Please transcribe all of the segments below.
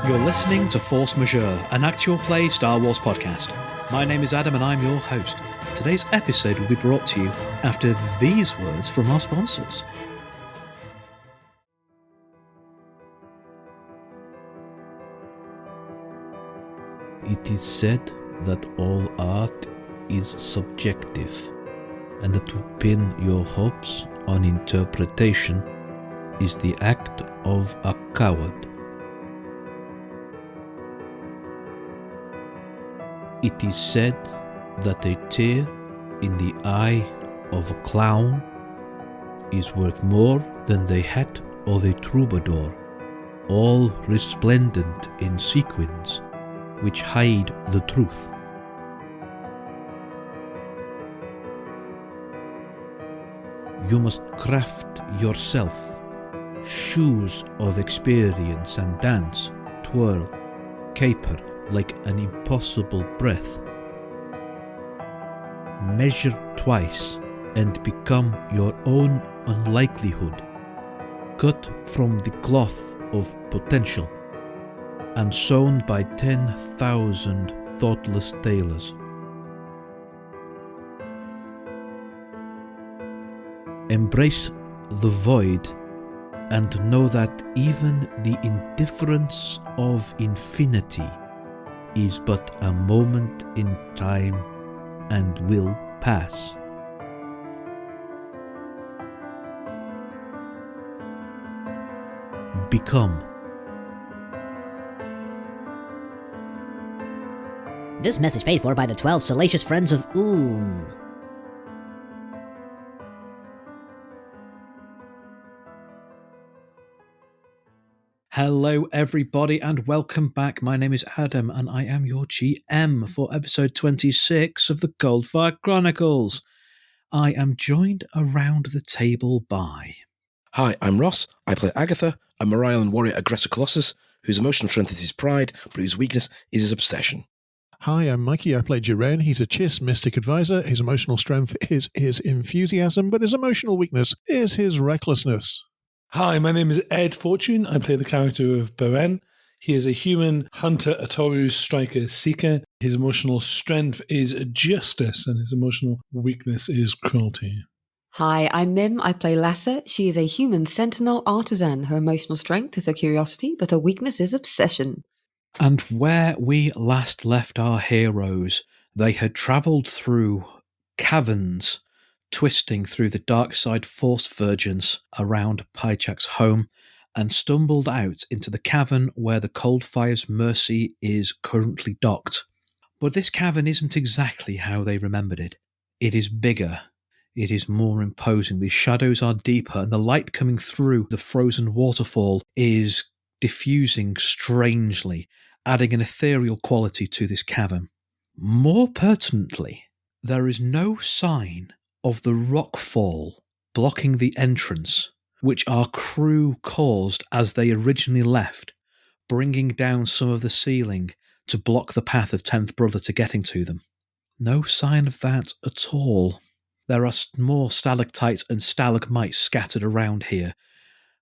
You're listening to Force Majeure, an actual play Star Wars podcast. My name is Adam and I'm your host. Today's episode will be brought to you after these words from our sponsors. It is said that all art is subjective, and that to pin your hopes on interpretation is the act of a coward. It is said that a tear in the eye of a clown is worth more than the hat of a troubadour, all resplendent in sequins which hide the truth. You must craft yourself shoes of experience and dance, twirl, caper like an impossible breath. Measure twice and become your own unlikelihood. Cut from the cloth of potential and sewn by 10,000 thoughtless tailors. Embrace the void and know that even the indifference of infinity is but a moment in time and will pass. Become. This message paid for by the 12 salacious friends of Oom. Hello everybody and welcome back. My name is Adam and I am your GM for episode 26 of the Coldfire Chronicles. I am joined around the table by... Hi, I'm Ross. I play Agatha, a Morailan warrior aggressor colossus whose emotional strength is his pride, but whose weakness is his obsession. Hi, I'm Mikey. I play Jiren. He's a Chiss mystic advisor. His emotional strength is his enthusiasm, but his emotional weakness is his recklessness. Hi, my name is Ed Fortune. I play the character of Beren. He is a human hunter, Atoru striker, seeker. His emotional strength is justice, and his emotional weakness is cruelty. Hi, I'm Mim. I play Lassa. She is a human sentinel artisan. Her emotional strength is her curiosity, but her weakness is obsession. And where we last left our heroes, they had travelled through caverns, twisting through the dark side force vergence around Pychak's home, and stumbled out into the cavern where the Coldfire's Mercy is currently docked. But this cavern isn't exactly how they remembered it. It is bigger. It is more imposing. The shadows are deeper, and the light coming through the frozen waterfall is diffusing strangely, adding an ethereal quality to this cavern. More pertinently, there is no sign of the rockfall blocking the entrance, which our crew caused as they originally left, bringing down some of the ceiling to block the path of 10th Brother to getting to them. No sign of that at all. There are more stalactites and stalagmites scattered around here,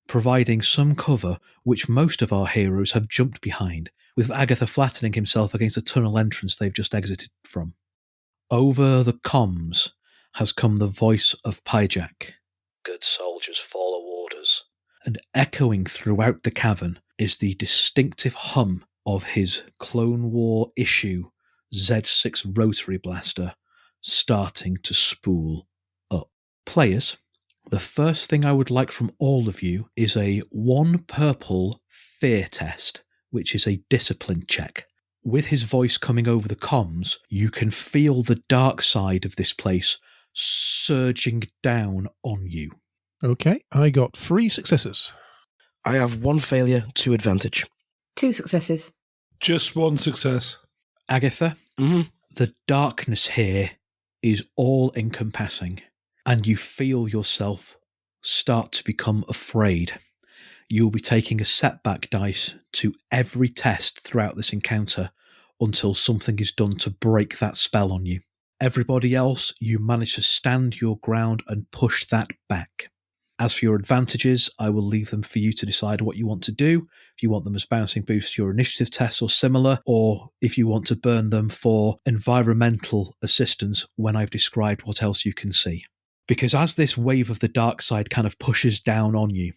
providing some cover which most of our heroes have jumped behind, with Agatha flattening himself against a tunnel entrance they've just exited from. Over the comms has come the voice of Pyjak. Good soldiers follow orders. And echoing throughout the cavern is the distinctive hum of his Clone War issue Z6 rotary blaster starting to spool up. Players, the first thing I would like from all of you is a 1 purple fear test, which is a discipline check. With his voice coming over the comms, you can feel the dark side of this place surging down on you. Okay, I got 3 successes. I have 1 failure, 2 advantage. 2 successes. Just 1 success. Agatha, the darkness here is all-encompassing, and you feel yourself start to become afraid. You'll be taking a setback dice to every test throughout this encounter until something is done to break that spell on you. Everybody else, you manage to stand your ground and push that back. As for your advantages, I will leave them for you to decide what you want to do. If you want them as bouncing boosts, your initiative tests or similar, or if you want to burn them for environmental assistance when I've described what else you can see. Because as this wave of the dark side kind of pushes down on you,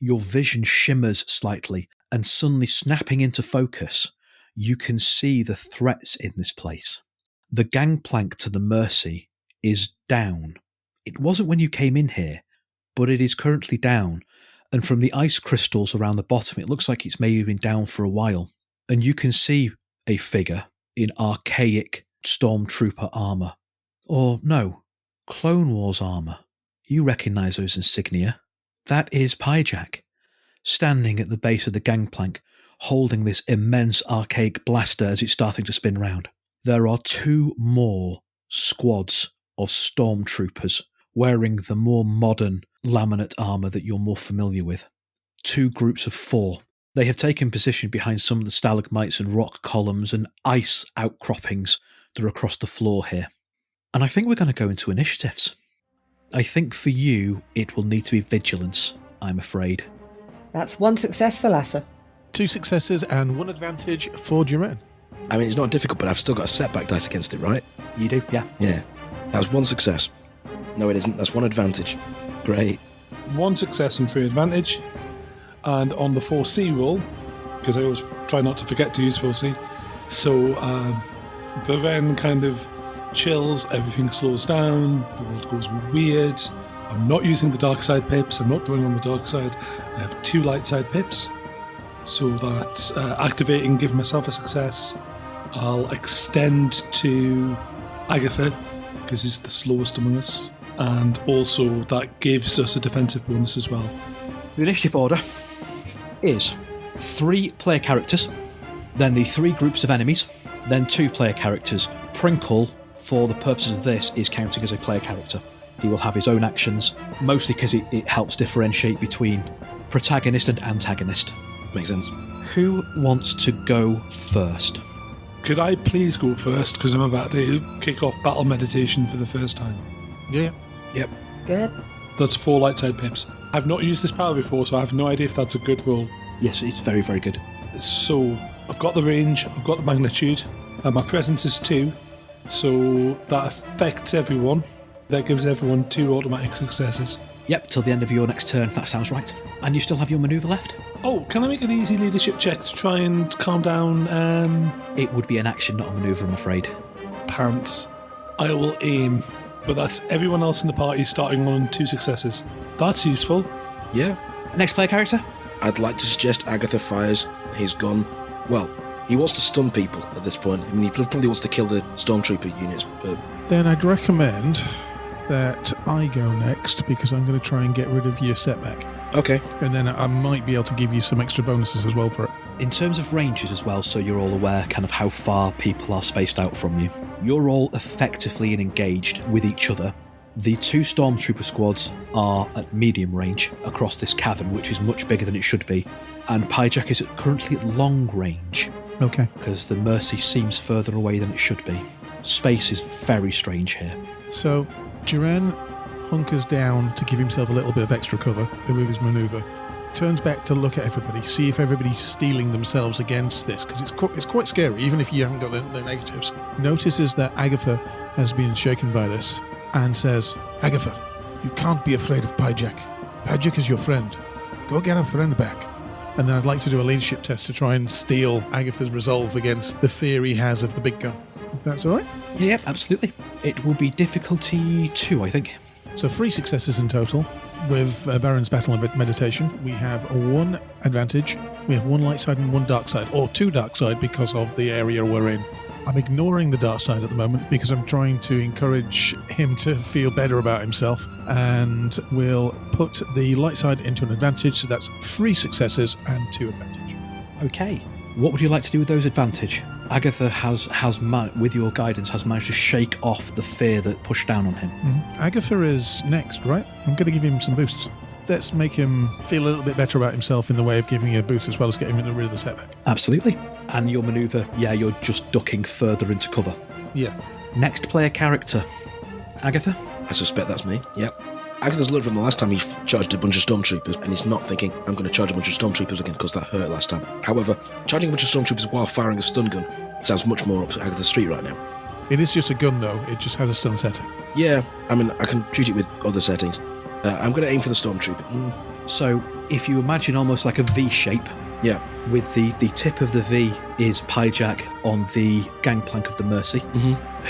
your vision shimmers slightly, and suddenly snapping into focus, you can see the threats in this place. The gangplank to the Mercy is down. It wasn't when you came in here, but it is currently down, and from the ice crystals around the bottom, it looks like it's maybe been down for a while. And you can see a figure in archaic stormtrooper armour. Or no, Clone Wars armour. You recognise those insignia. That is Pyjak, standing at the base of the gangplank, holding this immense archaic blaster as it's starting to spin round. There are 2 more squads of stormtroopers wearing the more modern laminate armour that you're more familiar with. 2 groups of 4. They have taken position behind some of the stalagmites and rock columns and ice outcroppings that are across the floor here. And I think we're going to go into initiatives. I think for you, it will need to be vigilance, I'm afraid. That's 1 success for Lasser. 2 successes and 1 advantage for Duran. I mean, it's not difficult, but I've still got a setback dice against it, right? You do, yeah. Yeah. That was 1 success. No, it isn't. That's 1 advantage. Great. 1 success and 3 advantage. And on the 4C roll, because I always try not to forget to use 4C, so Beren kind of chills, everything slows down, the world goes weird. I'm not using the dark side pips, I'm not drawing on the dark side. I have 2 light side pips, so that activating, give myself a success. I'll extend to Agatha, because he's the slowest among us, and also that gives us a defensive bonus as well. The initiative order is 3 player characters, then the 3 groups of enemies, then 2 player characters. Prinkle, for the purposes of this, is counting as a player character. He will have his own actions, mostly because it helps differentiate between protagonist and antagonist. Makes sense. Who wants to go first? Could I please go first, because I'm about to kick off battle meditation for the first time. Yeah. Yep. Good. That's 4 light side pips. I've not used this power before, so I have no idea if that's a good roll. Yes, it's very, very good. So I've got the range, I've got the magnitude, and my presence is 2, so that affects everyone. That gives everyone 2 automatic successes. Yep, till the end of your next turn, that sounds right. And you still have your manoeuvre left. Oh, can I make an easy leadership check to try and calm down It would be an action, not a manoeuvre, I'm afraid. Pants? I will aim, but that's everyone else in the party starting on 2 successes. That's useful. Yeah. Next player character? I'd like to suggest Agatha fires his gun. Well, he wants to stun people at this point. I mean, he probably wants to kill the stormtrooper units, but... Then I'd recommend that I go next, because I'm going to try and get rid of your setback. Okay. And then I might be able to give you some extra bonuses as well for it. In terms of ranges as well, so you're all aware kind of how far people are spaced out from you. You're all effectively engaged with each other. The 2 stormtrooper squads are at medium range across this cavern, which is much bigger than it should be. And Pyjak is currently at long range. Okay. Because the Mercy seems further away than it should be. Space is very strange here. So Duran hunkers down to give himself a little bit of extra cover with his manoeuvre. Turns back to look at everybody, see if everybody's steeling themselves against this, because it's quite scary, even if you haven't got the negatives. Notices that Agatha has been shaken by this and says, Agatha, you can't be afraid of Pyjak. Pyjak is your friend. Go get her friend back. And then I'd like to do a leadership test to try and steel Agatha's resolve against the fear he has of the big gun. If that's all right? Yep, absolutely. It will be difficulty 2, I think. So 3 successes in total with Baron's Battle of Meditation. We have 1 advantage, we have 1 light side and 1 dark side, or 2 dark side because of the area we're in. I'm ignoring the dark side at the moment because I'm trying to encourage him to feel better about himself, and we'll put the light side into an advantage, so that's 3 successes and 2 advantage. Okay. What would you like to do with those advantage? Agatha has with your guidance, has managed to shake off the fear that pushed down on him. Mm-hmm. Agatha is next, right? I'm going to give him some boosts. Let's make him feel a little bit better about himself in the way of giving you a boost, as well as getting rid of the setback. Absolutely. And your manoeuvre, you're just ducking further into cover. Yeah. Next player character. Agatha? I suspect that's me. Yep. Agatha's learned from the last time he charged a bunch of stormtroopers, and he's not thinking, I'm going to charge a bunch of stormtroopers again because that hurt last time. However, charging a bunch of stormtroopers while firing a stun gun sounds much more up Agatha's street right now. It is just a gun, though. It just has a stun setting. Yeah, I mean, I can shoot it with other settings. I'm going to aim for the stormtrooper. So if you imagine almost like a V shape, Yeah. with the tip of the V is Pyjak on the gangplank of the Mercy,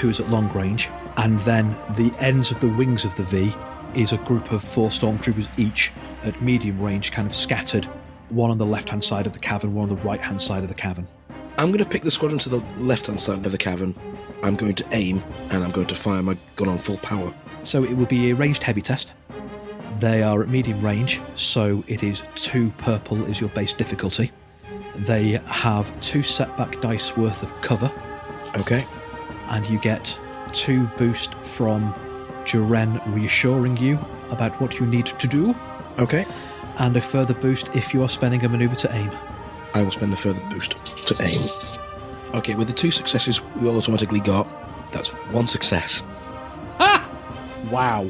who is at long range, and then the ends of the wings of the V is a group of 4 stormtroopers each at medium range, kind of scattered, one on the left-hand side of the cavern, one on the right-hand side of the cavern. I'm going to pick the squadron to the left-hand side of the cavern. I'm going to aim, and I'm going to fire my gun on full power. So it will be a ranged heavy test. They are at medium range, so it is 2 purple is your base difficulty. They have 2 setback dice worth of cover, Okay. and you get 2 boost from Jiren reassuring you about what you need to do, Okay. and a further boost if you are spending a maneuver to aim. I will spend a further boost to aim. Okay, with the 2 successes we all automatically got, that's 1 success. Wow.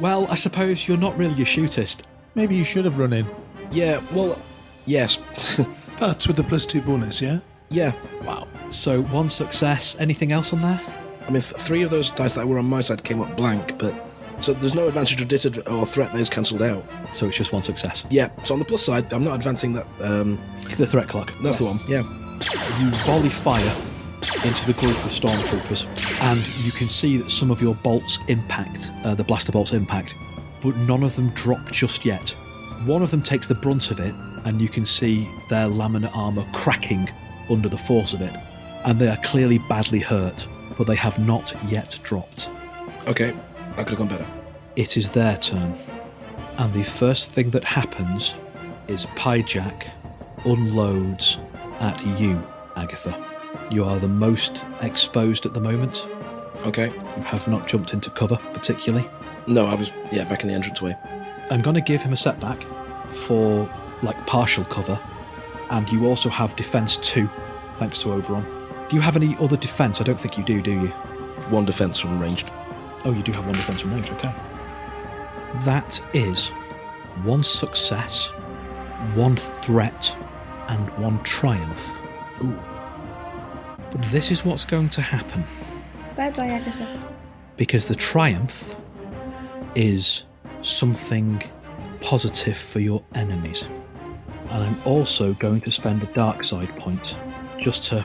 Well, I suppose you're not really a shootist. Maybe you should have run in. Yeah, well, yes. That's with the +2 bonus, yeah? Yeah. Wow. So 1 success. Anything else on there? I mean, 3 of those dice that were on my side came up blank, but... So there's no advantage or disadvantage or threat that is cancelled out. So it's just 1 success. Yeah, so on the plus side, I'm not advancing that... The threat clock. That's the one, yeah. You volley fire into the group of stormtroopers, and you can see that some of your bolts impact, the blaster bolts impact, but none of them drop just yet. One of them takes the brunt of it, and you can see their laminate armour cracking under the force of it, and they are clearly badly hurt, but they have not yet dropped. Okay, that could have gone better. It is their turn, and the first thing that happens is Pyjak unloads at you, Agatha. You are the most exposed at the moment. Okay. You have not jumped into cover, particularly. No, I was, back in the entranceway. I'm going to give him a setback for, partial cover, and you also have defense 2, thanks to Oberon. Do you have any other defense? I don't think you do you? 1 defense from ranged. Oh, you do have 1 defense from range, okay. That is 1 success, 1 threat, and 1 triumph. Ooh. But this is what's going to happen. Bye-bye, Agatha. Because the triumph is something positive for your enemies. And I'm also going to spend a dark side point just to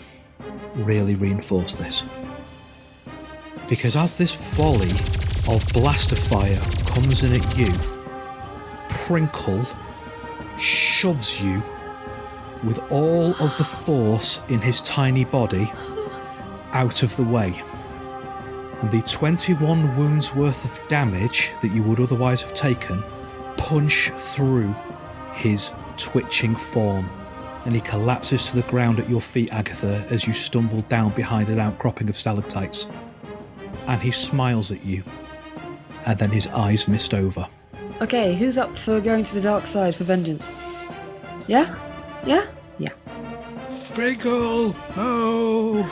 really reinforce this. Because as this volley of blaster fire comes in at you, Prinkle shoves you with all of the force in his tiny body out of the way. And the 21 wounds worth of damage that you would otherwise have taken punch through his twitching form, and he collapses to the ground at your feet, Agatha, as you stumble down behind an outcropping of stalactites. And he smiles at you, and then his eyes mist over. Okay, who's up for going to the dark side for vengeance? Yeah? Yeah? Yeah. Prinkle! No!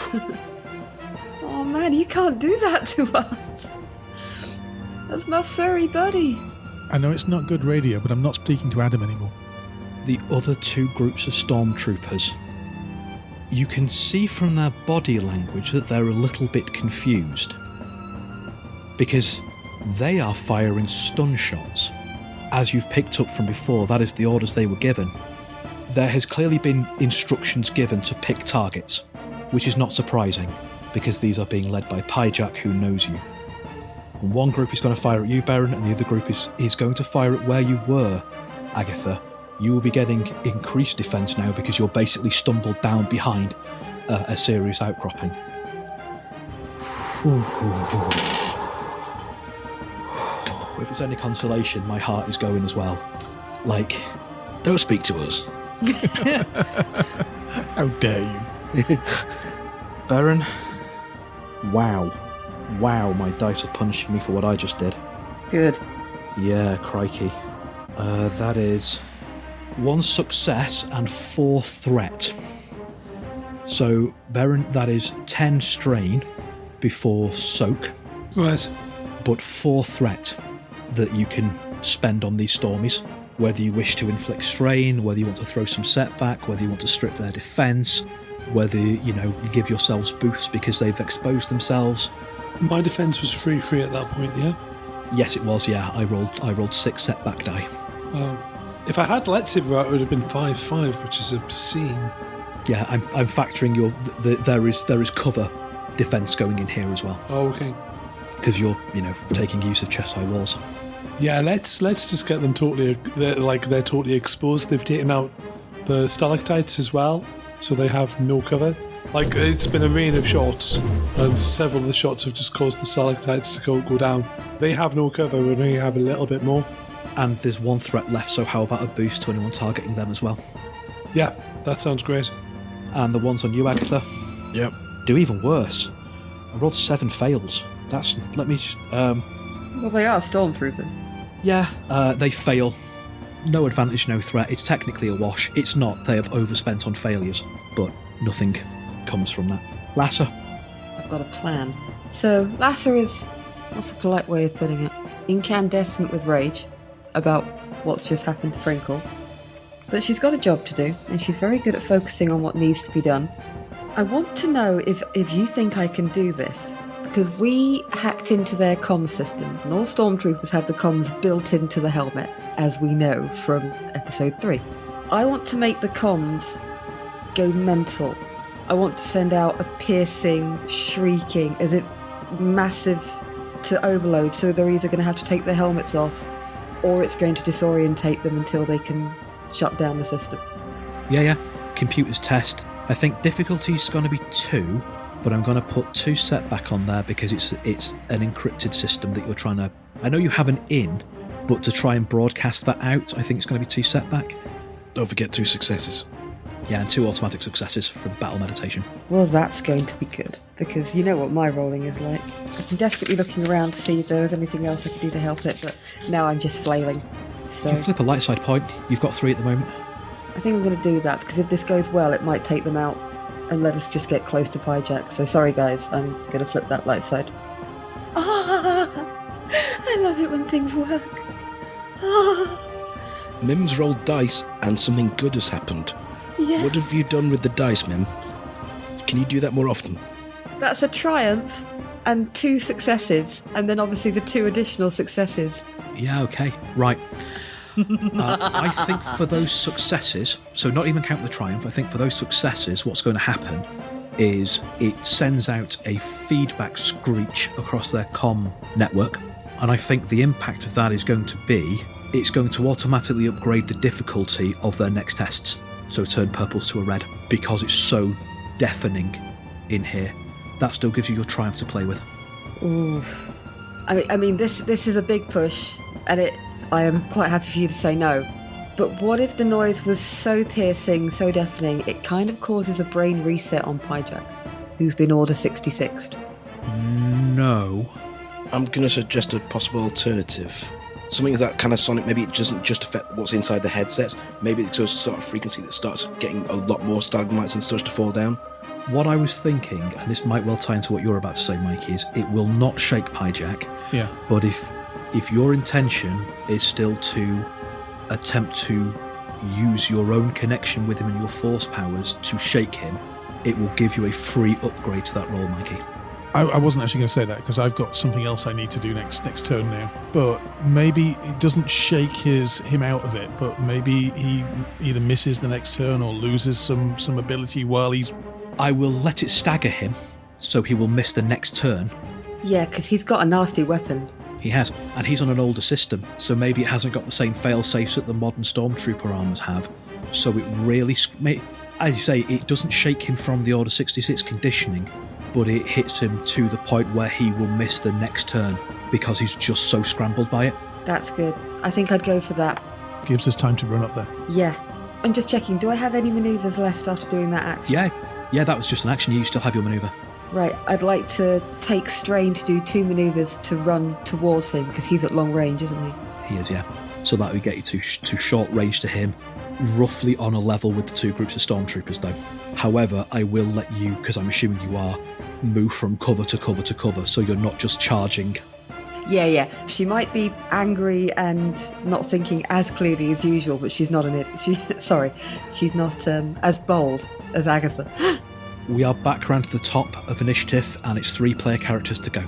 Oh man, you can't do that to us. That's my furry buddy. I know it's not good radio, but I'm not speaking to Adam anymore. The other 2 groups of stormtroopers, you can see from their body language that they're a little bit confused, because they are firing stun shots. As you've picked up from before, that is the orders they were given. There has clearly been instructions given to pick targets, which is not surprising, because these are being led by Pyjak, who knows you. And one group is going to fire at you, Baron, and the other group is going to fire at where you were, Agatha. You will be getting increased defense now because you're basically stumbled down behind a serious outcropping. If it's any consolation, my heart is going as well. Don't speak to us. How dare you? Baron, wow, my dice are punishing me for what I just did. Good. Yeah, crikey. That is 1 success and 4 threat. So, Baron, that is 10 strain before soak, Right. but 4 threat. that you can spend on these Stormies. Whether you wish to inflict strain, whether you want to throw some setback, whether you want to strip their defence, whether, you give yourselves boosts because they've exposed themselves. My defence was 3-3 at that point, yeah? Yes, it was, yeah. I rolled 6 setback die. If I had Let's It, it would have been 5-5, which is obscene. Yeah, I'm factoring there is cover defence going in here as well. Oh, okay. Because you're, taking use of chest-high walls. Yeah, let's just get them they're totally exposed. They've taken out the stalactites as well, so they have no cover. Like, it's been a rain of shots, and several of the shots have just caused the stalactites to go down. They have no cover, we only have a little bit more. And there's one threat left, so how about a boost to anyone targeting them as well? Yeah, that sounds great. And the ones on you, Agatha? Yep. Do even worse. I rolled 7 fails. Let me just... Well, they are stormtroopers. Yeah, they fail. No advantage, no threat. It's technically a wash. It's not. They have overspent on failures, but nothing comes from that. Lasser? I've got a plan. So, Lasser is, what's a polite way of putting it? Incandescent with rage about what's just happened to Frinkle. But she's got a job to do, and she's very good at focusing on what needs to be done. I want to know if you think I can do this, because we hacked into their comms systems, and all stormtroopers have the comms built into the helmet, as we know from episode 3. I want to make the comms go mental. I want to send out a piercing, shrieking, as if massive to overload, so they're either going to have to take their helmets off, or it's going to disorientate them until they can shut down the system. Yeah. Computers test. I think difficulty's going to be 2, but I'm going to put 2 setback on there because it's an encrypted system that you're trying to... I know you have an in, but to try and broadcast that out, I think it's going to be 2 setback. Don't forget 2 successes. Yeah, and 2 automatic successes from battle meditation. Well, that's going to be good, because you know what my rolling is like. I've been desperately looking around to see if there was anything else I could do to help it, but now I'm just flailing. So You can flip a light side point. You've got 3 at the moment. I think I'm going to do that, because if this goes well, it might take them out and let us just get close to Pyjack. So sorry guys, I'm going to flip that light side. I love it when things work. Mim's rolled dice and something good has happened. Yeah. What have you done with the dice, Mim? Can you do that more often? That's a triumph and 2 successes, and then obviously the 2 additional successes. Yeah, okay. Right. I think for those successes, so not even count the triumph, I think for those successes, what's going to happen is it sends out a feedback screech across their comm network, and I think the impact of that is going to be, it's going to automatically upgrade the difficulty of their next tests. So turn purples to a red, because it's so deafening in here. That still gives you your triumph to play with. Ooh. I mean, this is a big push, and I am quite happy for you to say no. But what if the noise was so piercing, so deafening, it kind of causes a brain reset on Pyjack, who's been Order 66'd? No. I'm going to suggest a possible alternative. Something that kind of sonic, maybe it doesn't just affect what's inside the headsets. Maybe it's just sort of frequency that starts getting a lot more stalagmites and such to fall down. What I was thinking, and this might well tie into what you're about to say, Mike, is it will not shake Pyjack. Yeah. But if your intention is still to attempt to use your own connection with him and your force powers to shake him, it will give you a free upgrade to that roll, Mikey. I wasn't actually going to say that because I've got something else I need to do next turn now. But maybe it doesn't shake him out of it, but maybe he either misses the next turn or loses some ability while he's... I will let it stagger him, so he will miss the next turn. Yeah, because he's got a nasty weapon. He has, and he's on an older system, so maybe it hasn't got the same fail-safes that the modern Stormtrooper armors have. So it really... As you say, it doesn't shake him from the Order 66 conditioning, but it hits him to the point where he will miss the next turn because he's just so scrambled by it. That's good. I think I'd go for that. Gives us time to run up there. Yeah. I'm just checking, do I have any manoeuvres left after doing that action? Yeah, that was just an action. You still have your manoeuvre. Right, I'd like to take strain to do 2 manoeuvres to run towards him, because he's at long range, isn't he? He is, yeah. So that would get you to short range to him, roughly on a level with the 2 groups of stormtroopers, though. However, I will let you, because I'm assuming you are, move from cover to cover to cover, so you're not just charging. Yeah. She might be angry and not thinking as clearly as usual, but she's not she's not as bold as Agatha. We are back round to the top of initiative, and it's 3 player characters to go.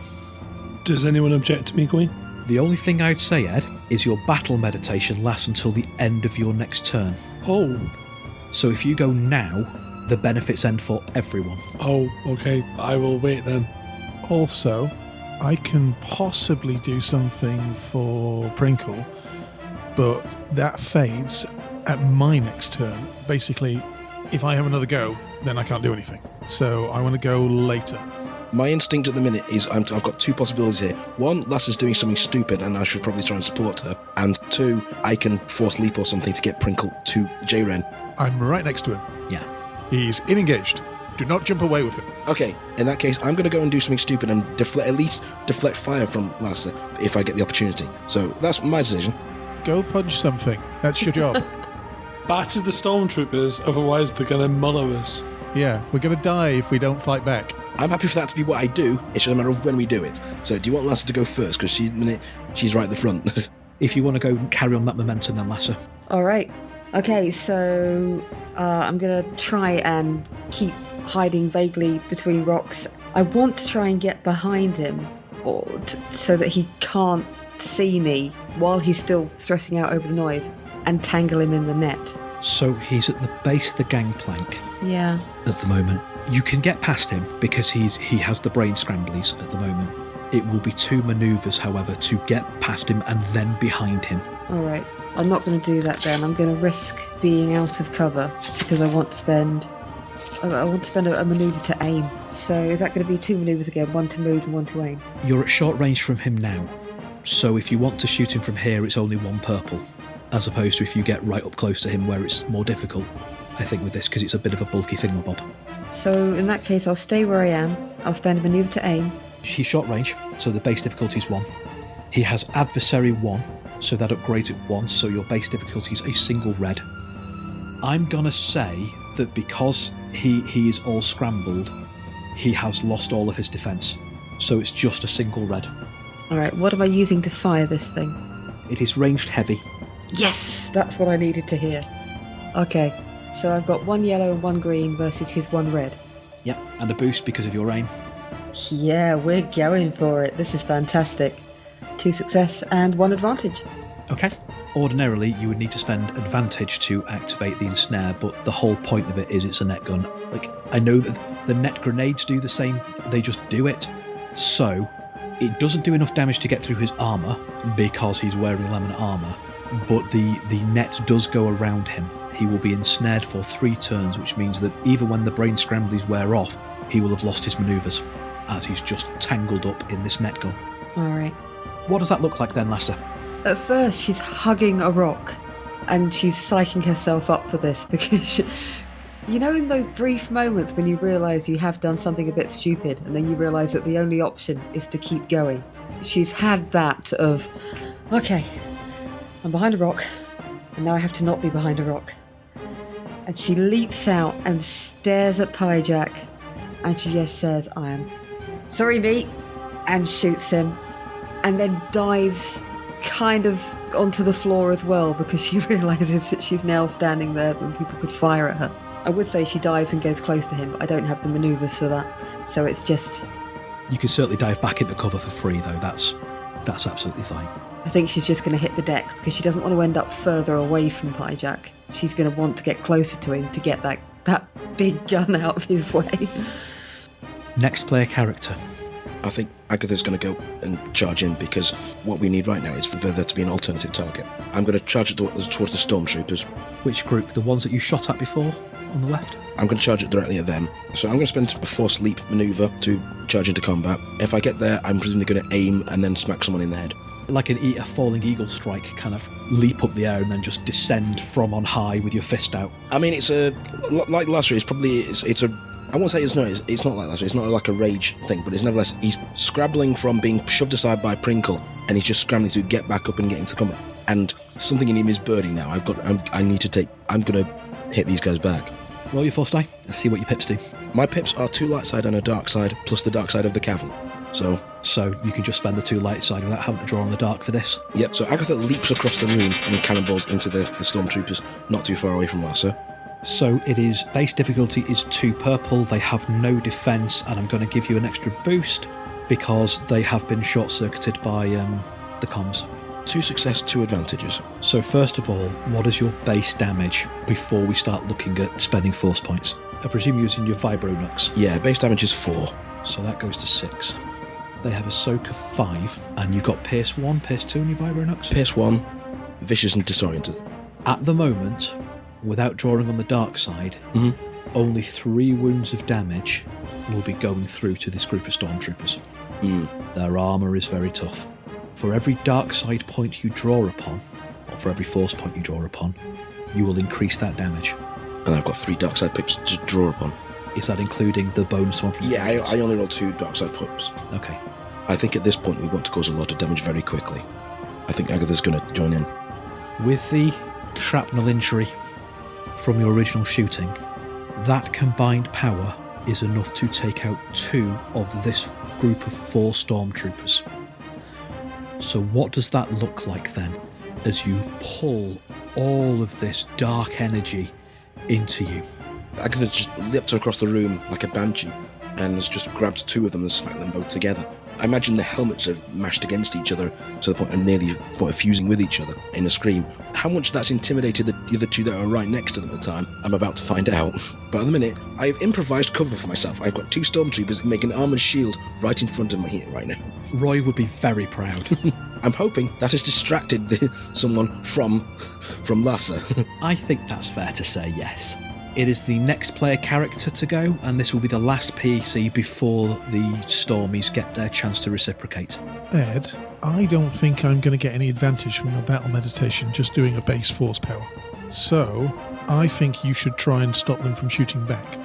Does anyone object to me going? The only thing I'd say, Ed, is your battle meditation lasts until the end of your next turn. Oh. So if you go now, the benefits end for everyone. Oh, okay. I will wait then. Also, I can possibly do something for Prinkle, but that fades at my next turn. Basically, if I have another go, then I can't do anything. So I want to go later. My instinct at the minute is I've got 2 possibilities here. 1, Lass doing something stupid and I should probably try and support her. And 2, I can force leap or something to get Prinkle to J-Ren. I'm right next to him. Yeah. He's engaged. Do not jump away with him. Okay, in that case, I'm going to go and do something stupid and at least deflect fire from Lass if I get the opportunity. So that's my decision. Go punch something. That's your job. Batter the stormtroopers, otherwise they're going to muller us. Yeah, we're going to die if we don't fight back. I'm happy for that to be what I do. It's just a matter of when we do it. So do you want Lasser to go first? Because she's right at the front. If you want to go and carry on that momentum, then Lasser. All right. Okay, so I'm going to try and keep hiding vaguely between rocks. I want to try and get behind him so that he can't see me while he's still stressing out over the noise and tangle him in the net. So he's at the base of the gangplank. Yeah. At the moment. You can get past him because he has the brain scramblies at the moment. It will be 2 manoeuvres, however, to get past him and then behind him. All right. I'm not going to do that then. I'm going to risk being out of cover because I want to spend a manoeuvre to aim. So is that going to be 2 manoeuvres again? 1 to move and 1 to aim? You're at short range from him now. So if you want to shoot him from here, it's only 1 purple. As opposed to if you get right up close to him where it's more difficult, I think, with this, because it's a bit of a bulky thingamabob. So in that case, I'll stay where I am. I'll spend a manoeuvre to aim. He's short range, so the base difficulty is 1. He has adversary 1, so that upgrades it 1, so your base difficulty is a single red. I'm going to say that because he is all scrambled, he has lost all of his defence. So it's just a single red. Alright, what am I using to fire this thing? It is ranged heavy. Yes! That's what I needed to hear. Okay, so I've got 1 yellow and 1 green versus his 1 red. Yep, and a boost because of your aim. Yeah, we're going for it. This is fantastic. 2 success and 1 advantage. Okay. Ordinarily, you would need to spend advantage to activate the ensnare, but the whole point of it is it's a net gun. I know that the net grenades do the same, they just do it. So, it doesn't do enough damage to get through his armour, because he's wearing laminate armour, but the net does go around him. He will be ensnared for 3 turns, which means that even when the brain scramblies wear off, he will have lost his manoeuvres, as he's just tangled up in this net gun. Alright. What does that look like then, Lasser? At first, she's hugging a rock, and she's psyching herself up for this, because, you know, in those brief moments when you realise you have done something a bit stupid, and then you realise that the only option is to keep going. She's had that of, okay, I'm behind a rock, and now I have to not be behind a rock. And she leaps out and stares at Pyjack, and she just says, I am sorry, mate, and shoots him, and then dives kind of onto the floor as well, because she realises that she's now standing there and people could fire at her. I would say she dives and goes close to him, but I don't have the manoeuvres for that, so it's just... You can certainly dive back into cover for free, though. That's absolutely fine. I think she's just going to hit the deck, because she doesn't want to end up further away from Pyjack. She's going to want to get closer to him to get that big gun out of his way. Next player character. I think Agatha's going to go and charge in, because what we need right now is for there to be an alternative target. I'm going to charge it towards the stormtroopers. Which group? The ones that you shot at before on the left? I'm going to charge it directly at them. So I'm going to spend a force leap manoeuvre to charge into combat. If I get there, I'm presumably going to aim and then smack someone in the head. Like a falling eagle strike, kind of leap up the air and then just descend from on high with your fist out. I mean, it's like Lasser. It's a. I won't say it's not like Lasser. It's not like a rage thing, but it's nevertheless he's scrabbling from being shoved aside by Prinkle, and he's just scrambling to get back up and get into combat. And something in him is burning now. I'm going to hit these guys back. Roll your force die. Let's see what your pips do. My pips are 2 light side and a dark side, plus the dark side of the cavern. So you can just spend the 2 light side without having to draw on the dark for this. Yep, so Agatha leaps across the room and cannonballs into the stormtroopers, not too far away from Larsa. So it is, base difficulty is 2 purple, they have no defense, and I'm going to give you an extra boost because they have been short-circuited by the comms. 2 success, 2 advantages. So first of all, what is your base damage before we start looking at spending force points? I presume you're using your Vibronux. Yeah, base damage is 4. So that goes to 6. They have a soak of 5, and you've got Pierce 1, Pierce 2 in your Vibronux? Pierce 1, vicious and disoriented. At the moment, without drawing on the dark side, only 3 wounds of damage will be going through to this group of stormtroopers. Their armour is very tough. For every dark side point you draw upon, or for every force point you draw upon, you will increase that damage. And I've got 3 dark side pips to draw upon. Is that including the bonus one from Yeah, I only rolled 2 dark side pips. Okay. I think at this point we want to cause a lot of damage very quickly. I think Agatha's going to join in. With the shrapnel injury from your original shooting, that combined power is enough to take out 2 of this group of 4 stormtroopers. So what does that look like then, as you pull all of this dark energy into you? Agatha just leapt across the room like a banshee and has just grabbed 2 of them and smacked them both together. I imagine the helmets are mashed against each other to the point of nearly the point of fusing with each other in a scream. How much that's intimidated the other 2 that are right next to them at the time, I'm about to find out. But at the minute, I have improvised cover for myself. I've got 2 stormtroopers making an armoured shield right in front of me here right now. Roy would be very proud. I'm hoping that has distracted someone from Larsa. I think that's fair to say, yes. It is the next player character to go, and this will be the last PC before the Stormies get their chance to reciprocate. Ed, I don't think I'm going to get any advantage from your battle meditation just doing a base force power. So, I think you should try and stop them from shooting back.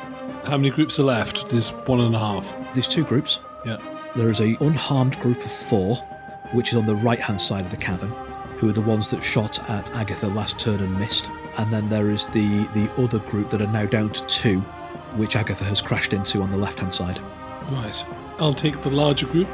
How many groups are left? There's 1.5. There's 2 groups. Yeah. There is a unharmed group of 4, which is on the right-hand side of the cavern, who are the ones that shot at Agatha last turn and missed. And then there is the other group that are now down to 2, which Agatha has crashed into on the left-hand side. Right. I'll take the larger group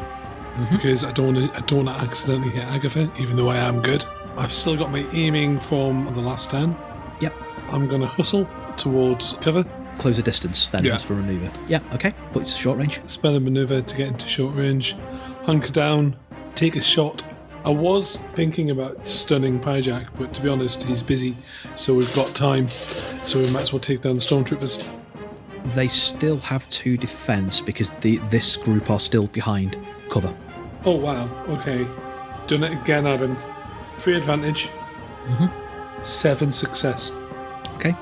because I don't want to accidentally hit Agatha, even though I am good. I've still got my aiming from the last turn. Yep. I'm going to hustle towards cover. Close a distance, then use for maneuver. Yeah, okay. Put it to short range. Spell a maneuver to get into short range. Hunker down. Take a shot. I was thinking about stunning Pyjak, but to be honest, he's busy, so we've got time. So we might as well take down the stormtroopers. They still have 2 defense because this group are still behind cover. Oh wow, okay. Done it again, Adam. 3 advantage. 7 success. Okay.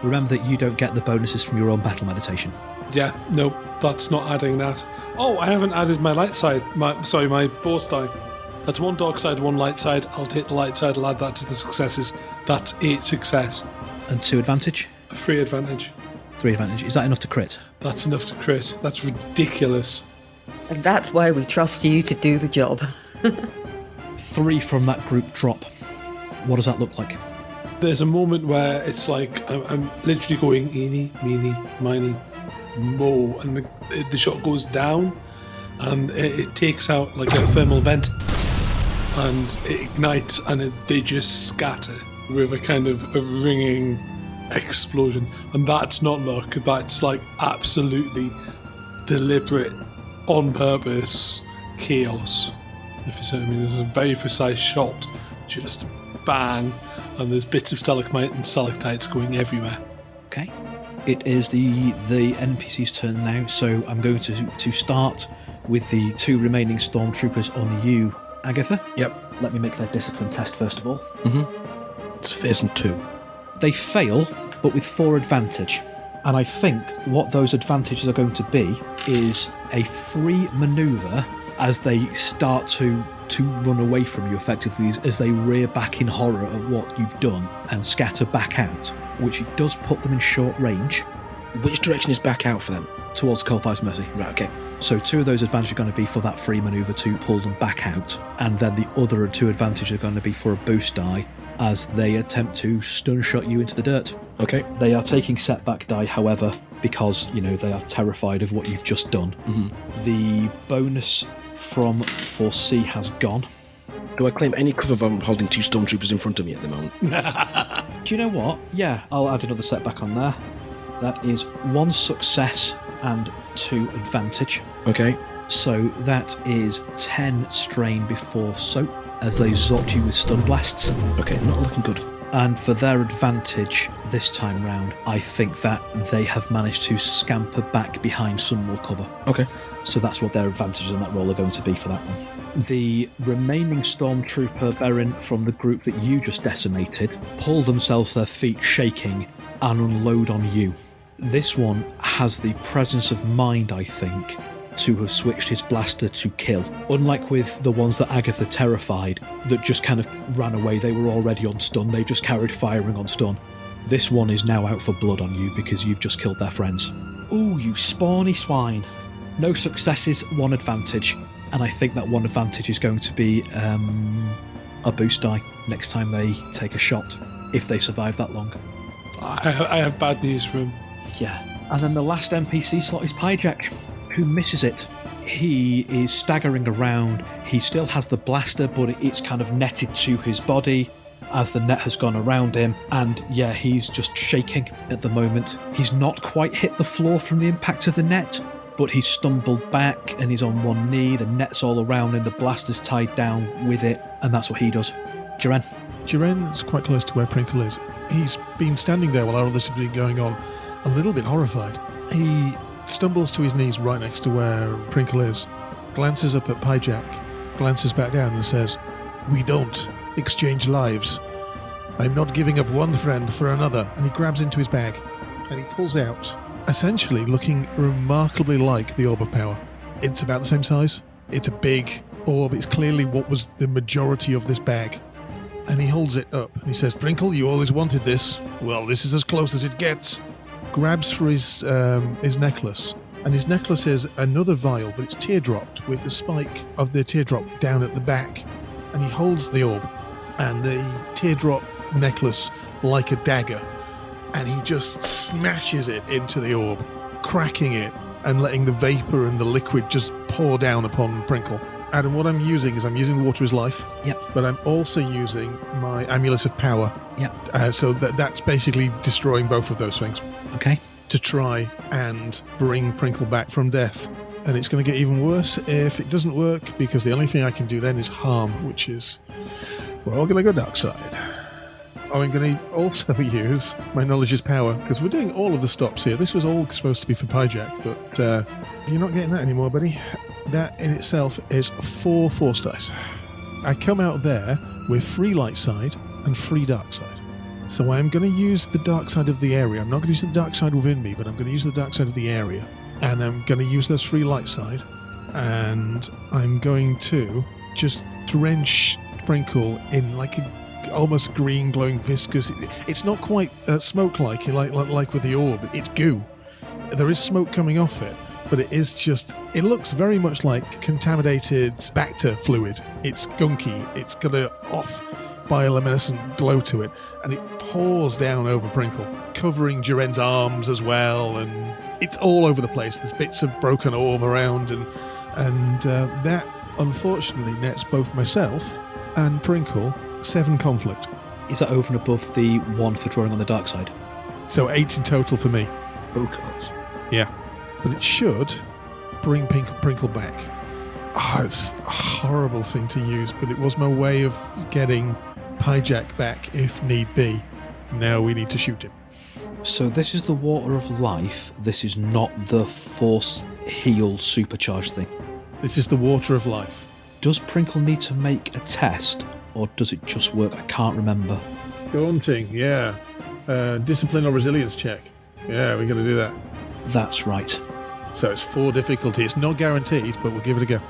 Remember that you don't get the bonuses from your own battle meditation. Yeah, no, that's not adding that. Oh, I haven't added my light side. My force die. That's 1 dark side, 1 light side. I'll take the light side, I'll add that to the successes. That's 8 success. And 2 advantage? 3 advantage. 3 advantage. Is that enough to crit? That's enough to crit. That's ridiculous. And that's why we trust you to do the job. 3 from that group drop. What does that look like? There's a moment where it's like I'm literally going eeny, meeny, miny, mo, and the shot goes down and it takes out like a thermal vent and it ignites and they just scatter with a kind of a ringing explosion. And that's not luck, that's like absolutely deliberate, on purpose chaos. If you see what I mean, there's a very precise shot, just bang, and there's bits of stalagmite and stalactites going everywhere. Okay. It is the NPC's turn now, so I'm going to start with the 2 remaining stormtroopers on you, Agatha. Yep. Let me make their discipline test first of all. It's fearsome 2. They fail, but with 4 advantage. And I think what those advantages are going to be is a free manoeuvre as they start to run away from you effectively, as they rear back in horror at what you've done and scatter back out, which it does put them in short range. Which direction is back out for them? Towards Coldfire's Mercy. Right, okay. So 2 of those advantages are going to be for that free manoeuvre to pull them back out, and then the other 2 advantages are going to be for a boost die as they attempt to stun shot you into the dirt. Okay. They are taking setback die, however, because, they are terrified of what you've just done. The bonus from foresee has gone. Do I claim any cover if I'm holding 2 stormtroopers in front of me at the moment? Do you know what? Yeah, I'll add another setback on there. That is 1 success and 2 advantage. Okay. So that is 10 strain before soap as they zot you with stun blasts. Okay, not looking good. And for their advantage this time round, I think that they have managed to scamper back behind some more cover. Okay. So that's what their advantages on that roll are going to be for that one. The remaining Stormtrooper Baron from the group that you just decimated pull themselves to their feet shaking and unload on you. This one has the presence of mind, I think, to have switched his blaster to kill. Unlike with the ones that Agatha terrified, that just kind of ran away, they were already on stun, they've just carried firing on stun. This one is now out for blood on you because you've just killed their friends. Ooh, you spawny swine. No successes, 1 advantage. And I think that 1 advantage is going to be a boost die next time they take a shot, if they survive that long. I have bad news for him. Yeah. And then the last NPC slot is Pyjack, who misses it. He is staggering around. He still has the blaster, but it's kind of netted to his body as the net has gone around him. And yeah, he's just shaking at the moment. He's not quite hit the floor from the impact of the net, but he's stumbled back and he's on one knee. The net's all around him. The blaster's tied down with it. And that's what he does. Jiren. Jiren's quite close to where Prinkle is. He's been standing there while all this has been going on, a little bit horrified. He stumbles to his knees right next to where Prinkle is, glances up at Pyjack, glances back down and says, "We don't exchange lives. I'm not giving up one friend for another." And he grabs into his bag and he pulls out, essentially looking remarkably like the Orb of Power. It's about the same size. It's a big orb. It's clearly what was the majority of this bag. And he holds it up and he says, "Prinkle, you always wanted this. Well, this is as close as it gets." Grabs for his necklace, and his necklace is another vial, but it's teardropped with the spike of the teardrop down at the back. And he holds the orb and the teardrop necklace like a dagger, and he just smashes it into the orb, cracking it and letting the vapor and the liquid just pour down upon Prinkle. Adam, what I'm using is the Water is Life. Yep. But I'm also using my Amulet of Power. Yep. So that's basically destroying both of those things. Okay. To try and bring Prinkle back from death. And it's going to get even worse if it doesn't work, because the only thing I can do then is harm, which is, we're all going to go dark side. I'm going to also use my Knowledge is Power, because we're doing all of the stops here. This was all supposed to be for Pyjack, but you're not getting that anymore, buddy. That in itself is 4 force dice. I come out there with free light side and free dark side. So I'm going to use the dark side of the area. I'm not going to use the dark side within me, but I'm going to use the dark side of the area. And I'm going to use this free light side. And I'm going to just drench Sprinkle in like a almost green glowing viscous. It's not quite smoke-like like with the orb. It's goo. There is smoke coming off it. But it looks very much like contaminated Bacta fluid. It's gunky, it's got a off bioluminescent glow to it, and it pours down over Prinkle, covering Jiren's arms as well, and it's all over the place. There's bits of broken orb around, and that unfortunately nets both myself and Prinkle 7 conflict. Is that over and above the 1 for drawing on the dark side? So 8 in total for me. Oh, God. Yeah. But it should bring Prinkle back. It's a horrible thing to use, but it was my way of getting Pyjack back if need be. Now we need to shoot him. So this is the Water of Life. This is not the Force Heal supercharged thing. This is the Water of Life. Does Prinkle need to make a test, or does it just work? I can't remember. Daunting, yeah. Discipline or resilience check. Yeah, we're going to do that. That's right. So it's 4 difficulty. It's not guaranteed, but we'll give it a go.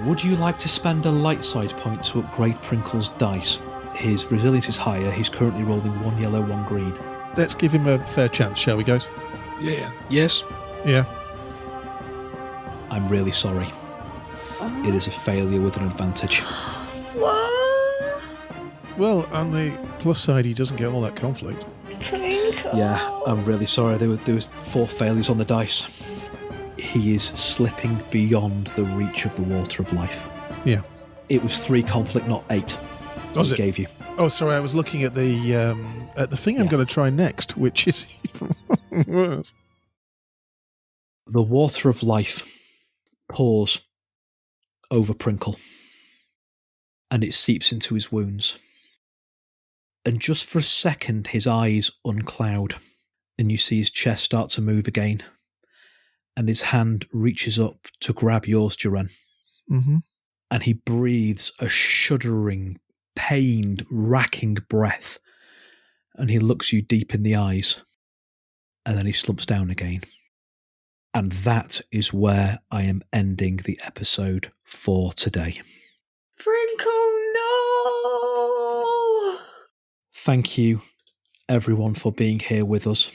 Would you like to spend a light side point to upgrade Prinkle's dice? His resilience is higher. He's currently rolling 1 yellow, 1 green. Let's give him a fair chance, shall we, guys? Yeah. Yes. Yeah. I'm really sorry. It is a failure with an advantage. What? Well, on the plus side, he doesn't get all that conflict. Pringle. Yeah, I'm really sorry. There was 4 failures on the dice. He is slipping beyond the reach of the water of life. Yeah. It was 3 conflict, not 8. Was he it? gave you. Oh, sorry. I was looking at the thing I'm Yeah. going to try next, which is even worse. The water of life pours over Prinkle, and it seeps into his wounds. And just for a second, his eyes uncloud, and you see his chest start to move again, and his hand reaches up to grab yours, Jiren. Mm-hmm. And he breathes a shuddering, pained, racking breath, and he looks you deep in the eyes, and then he slumps down again. And that is where I am ending the episode for today. Prinkle, no! Thank you, everyone, for being here with us.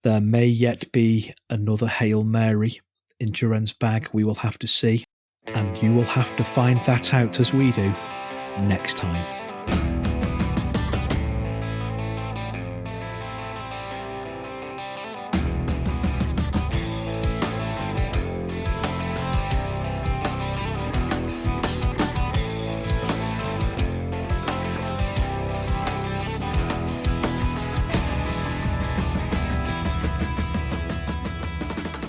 There may yet be another Hail Mary in Jiren's bag, we will have to see. And you will have to find that out as we do next time.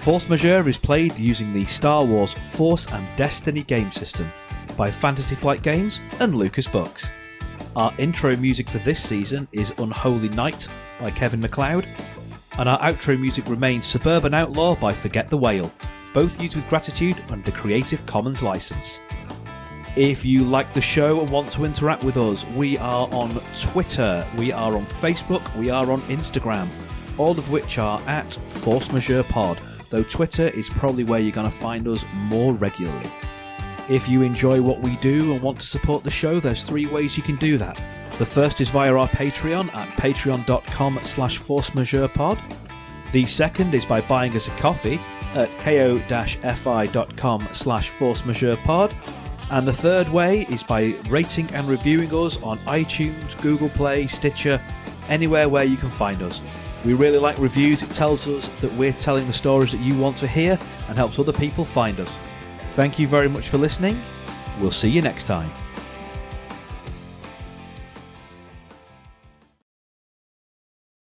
Force Majeure is played using the Star Wars Force and Destiny game system by Fantasy Flight Games and Lucas Books. Our intro music for this season is Unholy Night by Kevin MacLeod, and our outro music remains Suburban Outlaw by Forget the Whale, both used with gratitude under the Creative Commons license. If you like the show and want to interact with us, we are on Twitter, we are on Facebook, we are on Instagram, all of which are at Force Majeure Pod, though Twitter is probably where you're going to find us more regularly. If you enjoy what we do and want to support the show, there's 3 ways you can do that. The first is via our Patreon at patreon.com/forcemajeurepod. The second is by buying us a coffee at ko-fi.com/forcemajeurepod. And the third way is by rating and reviewing us on iTunes, Google Play, Stitcher, anywhere where you can find us. We really like reviews. It tells us that we're telling the stories that you want to hear and helps other people find us. Thank you very much for listening. We'll see you next time.